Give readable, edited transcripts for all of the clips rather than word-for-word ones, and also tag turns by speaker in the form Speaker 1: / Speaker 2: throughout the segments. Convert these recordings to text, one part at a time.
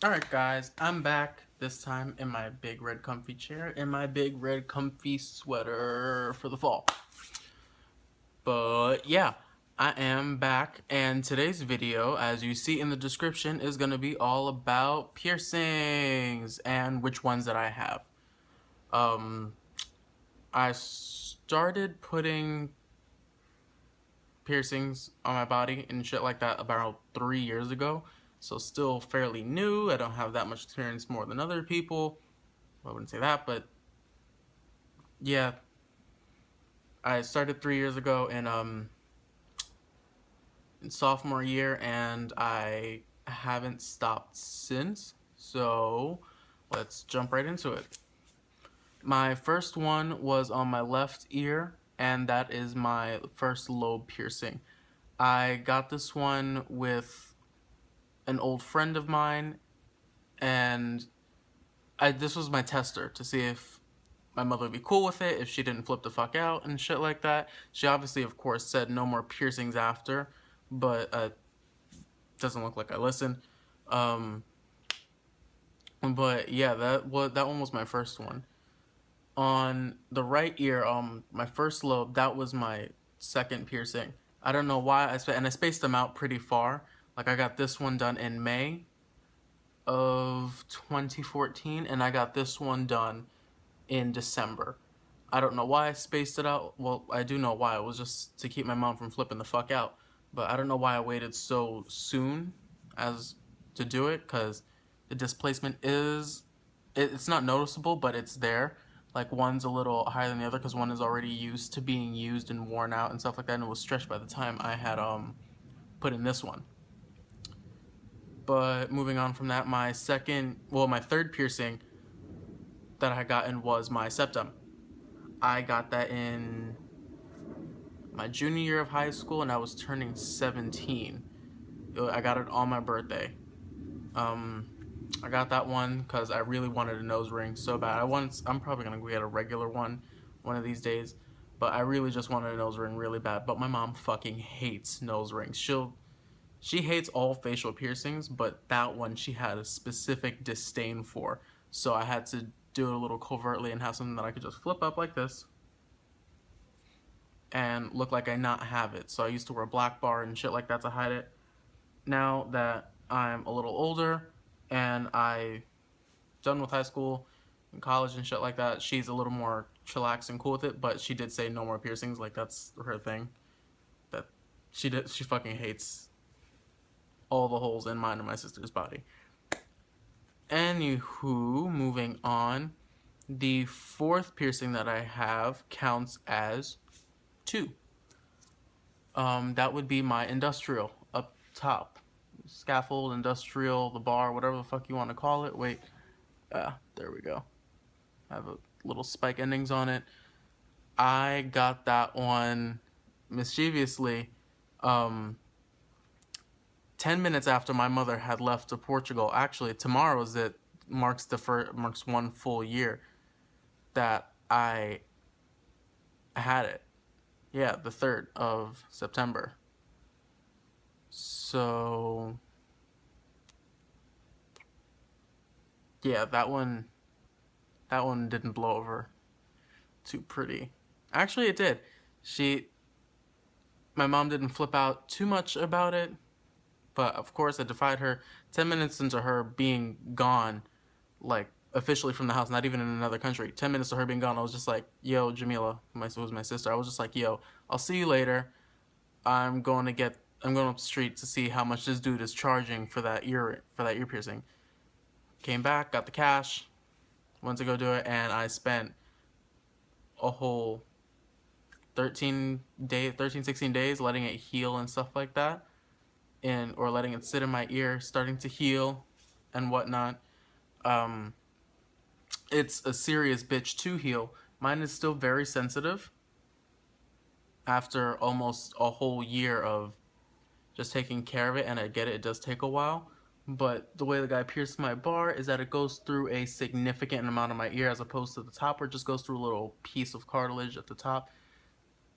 Speaker 1: Alright guys, I'm back, this time in my big red comfy chair, in my big red comfy sweater for the fall. But yeah, I am back, and today's video, as you see in the description, is going to be all about piercings and which ones that I have. I started putting piercings on my body and shit like that about 3 years ago, so still fairly new. I don't have that much experience more than other people. I wouldn't say that, but yeah, I started 3 years ago in sophomore year, and I haven't stopped since. So let's jump right into it. My first one was on my left ear, and that is my first lobe piercing. I got this one with an old friend of mine, and this was my tester to see if my mother would be cool with it, if she didn't flip the fuck out and shit like that. She obviously, of course, said no more piercings after, but doesn't look like I listened. Um, but yeah, that one was my first one. On the right ear, my first lobe, that was my second piercing. I don't know why and I spaced them out pretty far. Like I got this one done in May of 2014, and I got this one done in December. I don't know why I spaced it out. Well, I do know why. It was just to keep my mom from flipping the fuck out. But I don't know why I waited so soon as to do it, because the displacement it's not noticeable, but it's there. Like one's a little higher than the other because one is already used to being used and worn out and stuff like that, and it was stretched by the time I had put in this one. But moving on from that, my third piercing that I got in was my septum. I got that in my junior year of high school, and I was turning 17. I got it on my birthday. Um, I got that one because I really wanted a nose ring so bad. I'm probably gonna get a regular one of these days, but I really just wanted a nose ring really bad. But my mom fucking hates nose rings. She hates all facial piercings, but that one she had a specific disdain for. So I had to do it a little covertly and have something that I could just flip up like this and look like I not have it. So I used to wear a black bar and shit like that to hide it. Now that I'm a little older and I done with high school and college and shit like that, she's a little more chillaxed and cool with it. But she did say no more piercings. Like that's her thing. That she fucking hates all the holes in mine and my sister's body. Anywho, moving on. The fourth piercing that I have counts as two. That would be my industrial up top. Scaffold, industrial, the bar, whatever the fuck you want to call it. Wait, there we go. I have a little spike endings on it. I got that one mischievously, um, 10 minutes after my mother had left to Portugal. Actually, tomorrow is it marks 1 full year that I had it. Yeah, the 3rd of September. So yeah, that one didn't blow over too pretty. Actually, it did. She, my mom didn't flip out too much about it, but of course I defied her. 10 minutes into her being gone, like officially from the house, not even in another country. 10 minutes to her being gone, I was just like, "Yo, Jamila, was my sister." I was just like, "Yo, I'll see you later. I'm going up the street to see how much this dude is charging for that ear piercing." Came back, got the cash, went to go do it, and I spent a whole 16 days letting it heal and stuff like that, or letting it sit in my ear, starting to heal and whatnot. Um, it's a serious bitch to heal. Mine is still very sensitive after almost a whole year of just taking care of it, and I get it, it does take a while. But the way the guy pierced my bar is that it goes through a significant amount of my ear as opposed to the top, where it just goes through a little piece of cartilage at the top.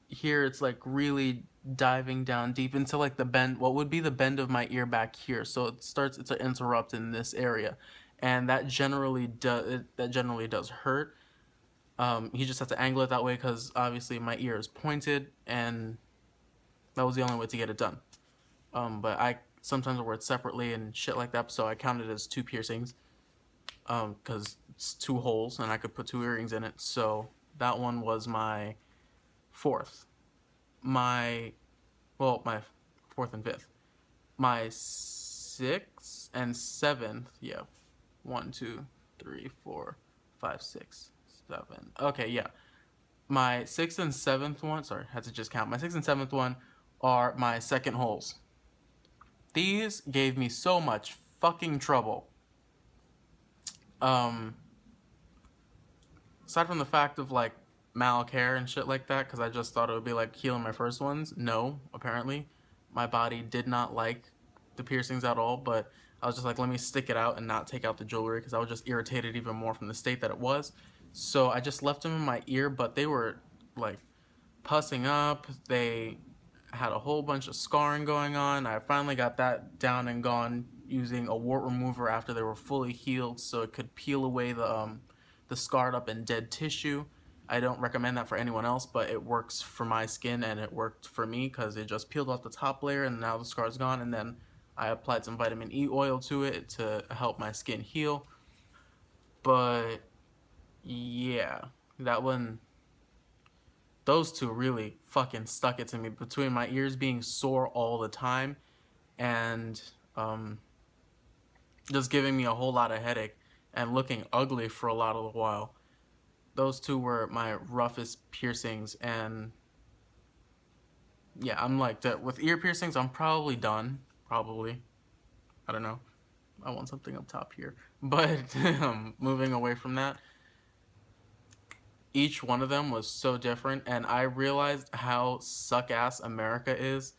Speaker 1: here it's like really diving down deep into like the bend, what would be the bend of my ear back here. So it's an interrupt in this area, and that generally does hurt. You just have to angle it that way because obviously my ear is pointed, and that was the only way to get it done. But I sometimes wear it separately and shit like that, so I count it as two piercings. Because it's two holes and I could put two earrings in it. So that one was my fourth. My my fourth and fifth. My sixth and seventh, yeah. 1, 2, 3, 4, 5, 6, 7. Okay, yeah. My sixth and seventh one, sorry, I had to just count. My sixth and seventh one are my second holes. These gave me so much fucking trouble. Aside from the fact of like malcare and shit like that, because I just thought it would be like healing my first ones. No, apparently, my body did not like the piercings at all. But I was just like, let me stick it out and not take out the jewelry because I was just irritated even more from the state that it was. So I just left them in my ear, but they were like pussing up. They had a whole bunch of scarring going on. I finally got that down and gone using a wart remover after they were fully healed, so it could peel away the scarred up and dead tissue. I don't recommend that for anyone else, but it works for my skin and it worked for me because it just peeled off the top layer and now the scar's gone. And then I applied some vitamin E oil to it to help my skin heal. But yeah, that one, those two really fucking stuck it to me between my ears being sore all the time and just giving me a whole lot of headache and looking ugly for a lot of the while. Those two were my roughest piercings, and yeah, I'm like that with ear piercings. I'm probably done. Probably, I don't know. I want something up top here, but moving away from that, each one of them was so different, and I realized how suck ass America is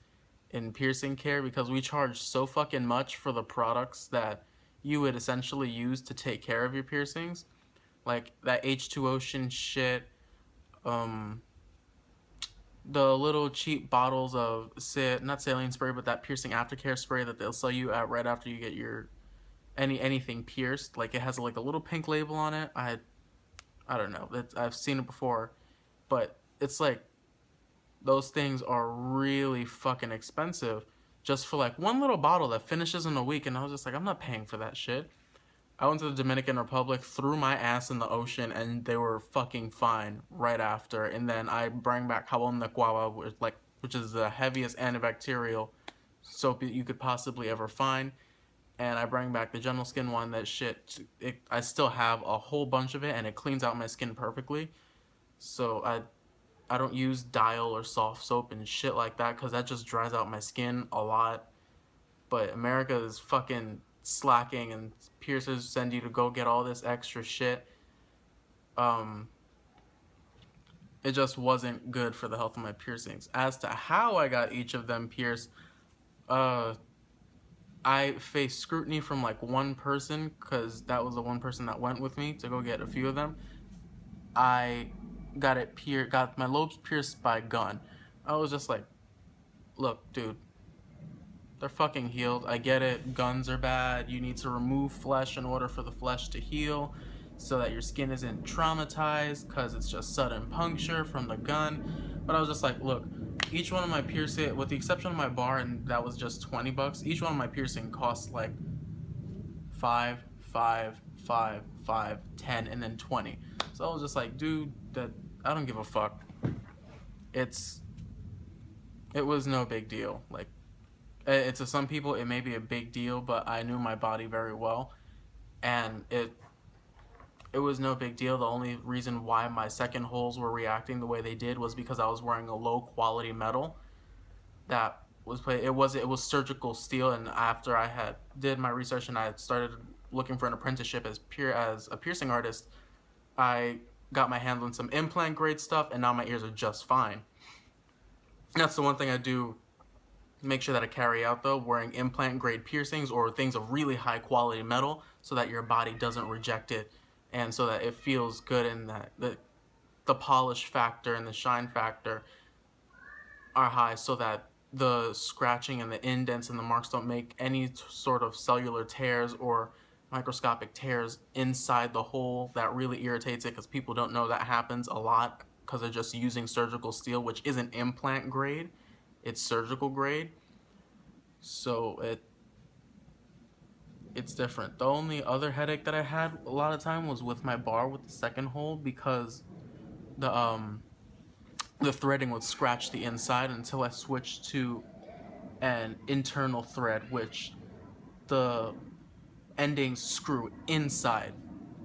Speaker 1: in piercing care because we charge so fucking much for the products that you would essentially use to take care of your piercings, like that H2O shit, um, the little cheap bottles of not saline spray, but that piercing aftercare spray that they'll sell you at right after you get your anything pierced. Like it has like a little pink label on it. I don't know. I've seen it before, but it's like those things are really fucking expensive just for like one little bottle that finishes in a week. And I was just like, I'm not paying for that shit. I went to the Dominican Republic, threw my ass in the ocean, and they were fucking fine right after. And then I bring back Jabon de Cuava, which is the heaviest antibacterial soap you could possibly ever find. And I bring back the Gentle Skin one. That shit, I still have a whole bunch of it, and it cleans out my skin perfectly. So I don't use Dial or soft soap and shit like that because that just dries out my skin a lot. But America is fucking slacking, and piercers send you to go get all this extra shit. It just wasn't good for the health of my piercings. As to how I got each of them pierced, I faced scrutiny from like one person because that was the one person that went with me to go get a few of them. I got my lobes pierced by a gun. I was just like, look, dude, they're fucking healed. I get it. Guns are bad. You need to remove flesh in order for the flesh to heal so that your skin isn't traumatized because it's just sudden puncture from the gun. But I was just like, look, each one of my piercing, with the exception of my bar, and that was just $20, each one of my piercing costs like 5, 5, 5, 5, 10, and then 20. So I was just like, dude, that I don't give a fuck. It was no big deal. Like, to some people it may be a big deal, but I knew my body very well, and it was no big deal. The only reason why my second holes were reacting the way they did was because I was wearing a low quality metal that it was surgical steel. And after I had did my research and I started looking for an apprenticeship as a piercing artist, I got my hands on some implant grade stuff, and now my ears are just fine. And that's the one thing I do make sure that I carry out, though, wearing implant grade piercings or things of really high quality metal so that your body doesn't reject it and so that it feels good, and that the polish factor and the shine factor are high so that the scratching and the indents and the marks don't make any sort of cellular tears or microscopic tears inside the hole. That really irritates it because people don't know that happens a lot because they're just using surgical steel, which isn't implant grade, it's surgical grade. So it's different. The only other headache that I had a lot of time was with my bar with the second hole, because the um the threading would scratch the inside until I switched to an internal thread, which the endings screw inside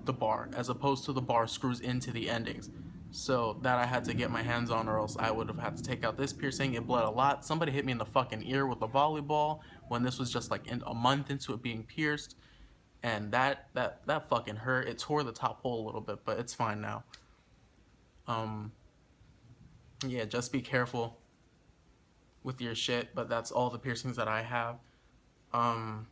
Speaker 1: the bar as opposed to the bar screws into the endings. So that I had to get my hands on, or else I would have had to take out this piercing. It bled a lot. Somebody hit me in the fucking ear with a volleyball when this was just like a month into it being pierced, and that fucking hurt. It tore the top hole a little bit, but it's fine now. Um, yeah, just be careful with your shit. But that's all the piercings that I have. Um,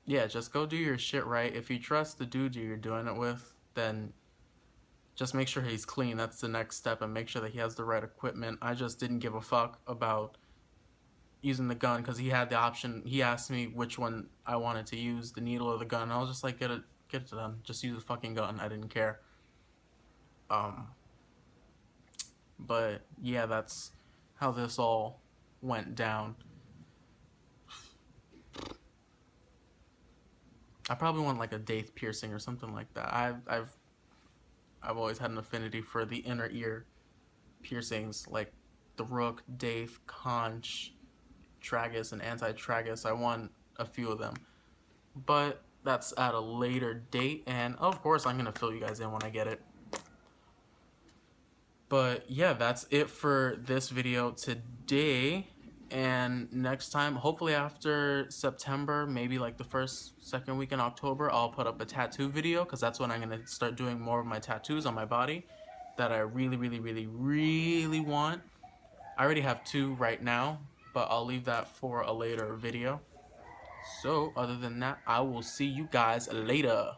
Speaker 1: yeah, just go do your shit right. If you trust the dude you're doing it with, then just make sure he's clean. That's the next step, and make sure that he has the right equipment. I just didn't give a fuck about using the gun because he had the option. He asked me which one I wanted to use, the needle or the gun. I was just like, get it done. Just use the fucking gun. I didn't care. Um, but yeah, that's how this all went down. I probably want like a daith piercing or something like that. I've always had an affinity for the inner ear piercings, like the rook, daith, conch, tragus, and anti-tragus. I want a few of them, but that's at a later date, and of course I'm gonna fill you guys in when I get it. But yeah, that's it for this video today. And next time, hopefully after September, maybe like the second week in October, I'll put up a tattoo video, because that's when I'm going to start doing more of my tattoos on my body that I really, really, really, really want. I already have 2 right now, but I'll leave that for a later video. So other than that, I will see you guys later.